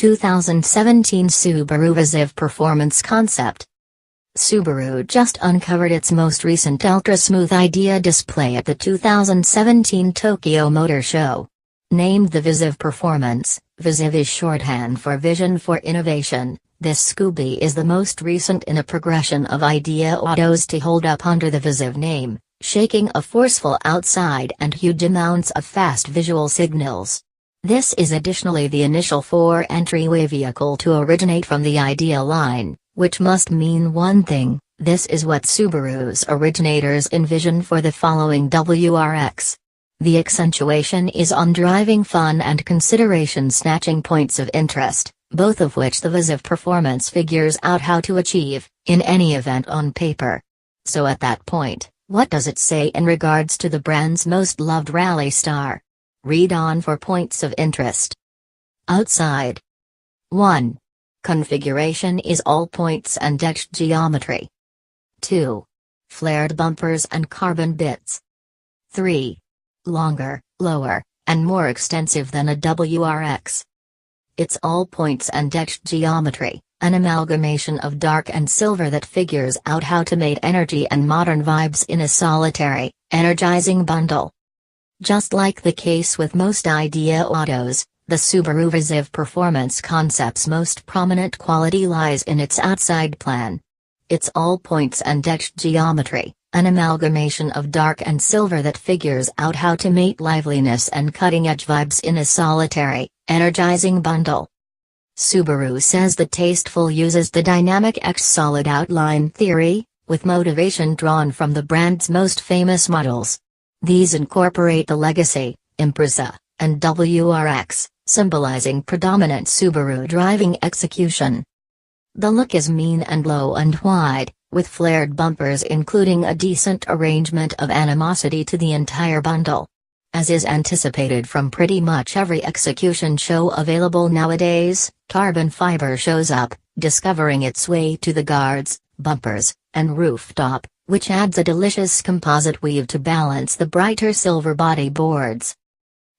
2017 Subaru Viziv Performance Concept. Subaru just uncovered its most recent ultra-smooth IDEA display at the 2017 Tokyo Motor Show. Named the Viziv Performance, Viziv is shorthand for Vision for Innovation. This Scooby is the most recent in a progression of IDEA autos to hold up under the Viziv name, shaking a forceful outside and huge amounts of fast visual signals. This is additionally the initial four-entryway vehicle to originate from the IDEA line, which must mean one thing: this is what Subaru's originators envision for the following WRX. The accentuation is on driving fun and consideration snatching points of interest, both of which the Viziv Performance figures out how to achieve, in any event on paper. So at that point, what does it say in regards to the brand's most loved rally star? Read on for points of interest. Outside. 1. Configuration is all points and etched geometry. 2. Flared bumpers and carbon bits. 3. Longer, lower, and more extensive than a WRX. It's all points and etched geometry, an amalgamation of dark and silver that figures out how to make energy and modern vibes in a solitary, energizing bundle. Just like the case with most IDEA autos, the Subaru Viziv Performance concept's most prominent quality lies in its outside plan. It's all points and etched geometry, an amalgamation of dark and silver that figures out how to make liveliness and cutting-edge vibes in a solitary, energizing bundle. Subaru says the Tasteful uses the dynamic X-solid outline theory, with motivation drawn from the brand's most famous models. These incorporate the Legacy, Impreza, and WRX, symbolizing predominant Subaru driving execution. The look is mean and low and wide, with flared bumpers including a decent arrangement of animosity to the entire bundle. As is anticipated from pretty much every execution show available nowadays, carbon fiber shows up, discovering its way to the guards, bumpers, and rooftop, which adds a delicious composite weave to balance the brighter silver body boards.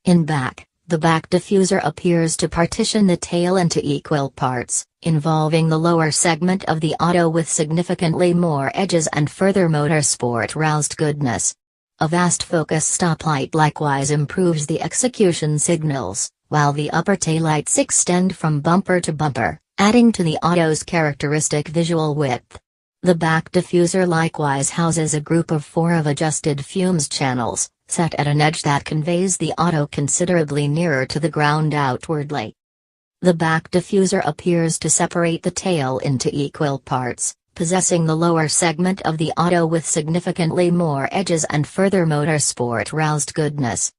In back, the back diffuser appears to partition the tail into equal parts, involving the lower segment of the auto with significantly more edges and further motorsport-roused goodness. A vast focus stoplight likewise improves the execution signals, while the upper taillights extend from bumper to bumper, adding to the auto's characteristic visual width. The back diffuser likewise houses a group of 4 of adjusted fumes channels, set at an edge that conveys the auto considerably nearer to the ground outwardly. The back diffuser appears to separate the tail into equal parts, possessing the lower segment of the auto with significantly more edges and further motorsport-roused goodness.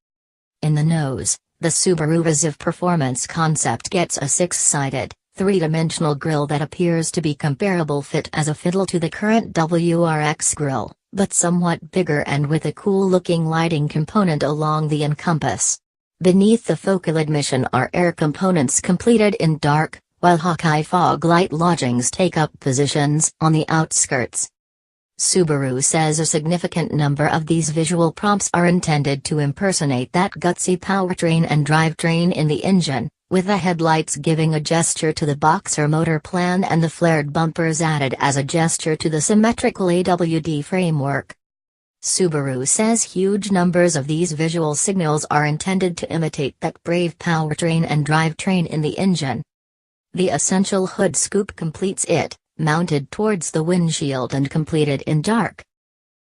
In the nose, the Subaru Viziv Performance concept gets a 6-sided, 3-dimensional grille that appears to be comparable fit as a fiddle to the current WRX grille, but somewhat bigger and with a cool-looking lighting component along the encompass. Beneath the focal admission are air components completed in dark, while Hawkeye fog light lodgings take up positions on the outskirts. Subaru says a significant number of these visual prompts are intended to impersonate that gutsy powertrain and drivetrain in the engine, with the headlights giving a gesture to the boxer motor plan and the flared bumpers added as a gesture to the symmetrical AWD framework. Subaru says huge numbers of these visual signals are intended to imitate that brave powertrain and drivetrain in the engine. The essential hood scoop completes it, mounted towards the windshield and completed in dark.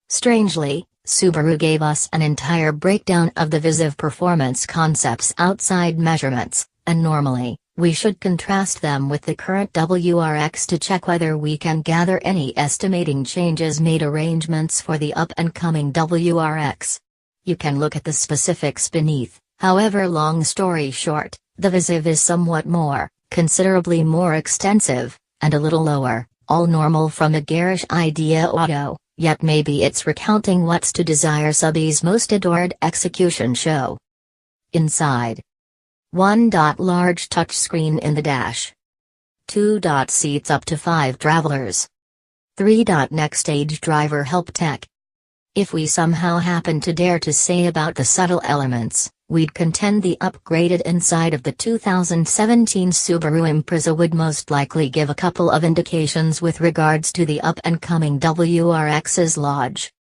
Strangely, Subaru gave us an entire breakdown of the Viziv Performance concept's outside measurements, and normally, we should contrast them with the current WRX to check whether we can gather any estimating changes made arrangements for the up-and-coming WRX. You can look at the specifics beneath. However, long story short, the Viziv is somewhat more, considerably more extensive, and a little lower, all normal from a garish IDEA auto, yet maybe it's recounting what's to desire subby's most adored execution show. Inside. 1. Large touchscreen in the dash. 2. Seats up to 5 travelers. 3. Next stage driver help tech. If we somehow happen to dare to say about the subtle elements, We'd contend the upgraded inside of the 2017 Subaru Impreza would most likely give a couple of indications with regards to the up-and-coming WRX's Lodge.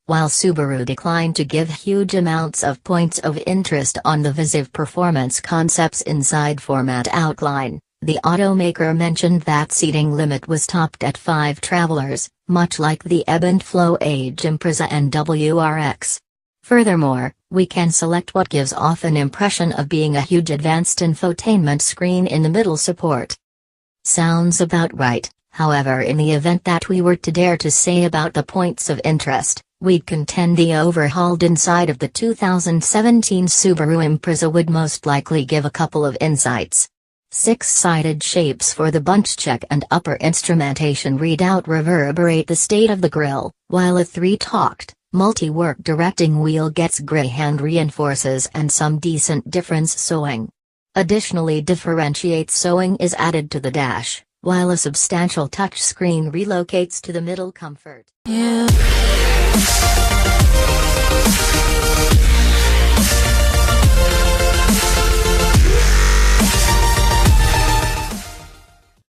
While Subaru declined to give huge amounts of points of interest on the Viziv Performance concept's inside format outline, the automaker mentioned that seating limit was topped at 5 travelers, much like the ebb and flow age Impreza and WRX. Furthermore, we can select what gives off an impression of being a huge advanced infotainment screen in the middle support. Sounds about right, however, in the event that we were to dare to say about the points of interest, we'd contend the overhauled inside of the 2017 Subaru Impreza would most likely give a couple of insights. 6-sided shapes for the bunch check and upper instrumentation readout reverberate the state of the grille, while a 3-talked, multi-work directing wheel gets grey-hand reinforces and some decent difference sewing. Additionally, differentiate sewing is added to the dash, while a substantial touchscreen relocates to the middle comfort. Yeah.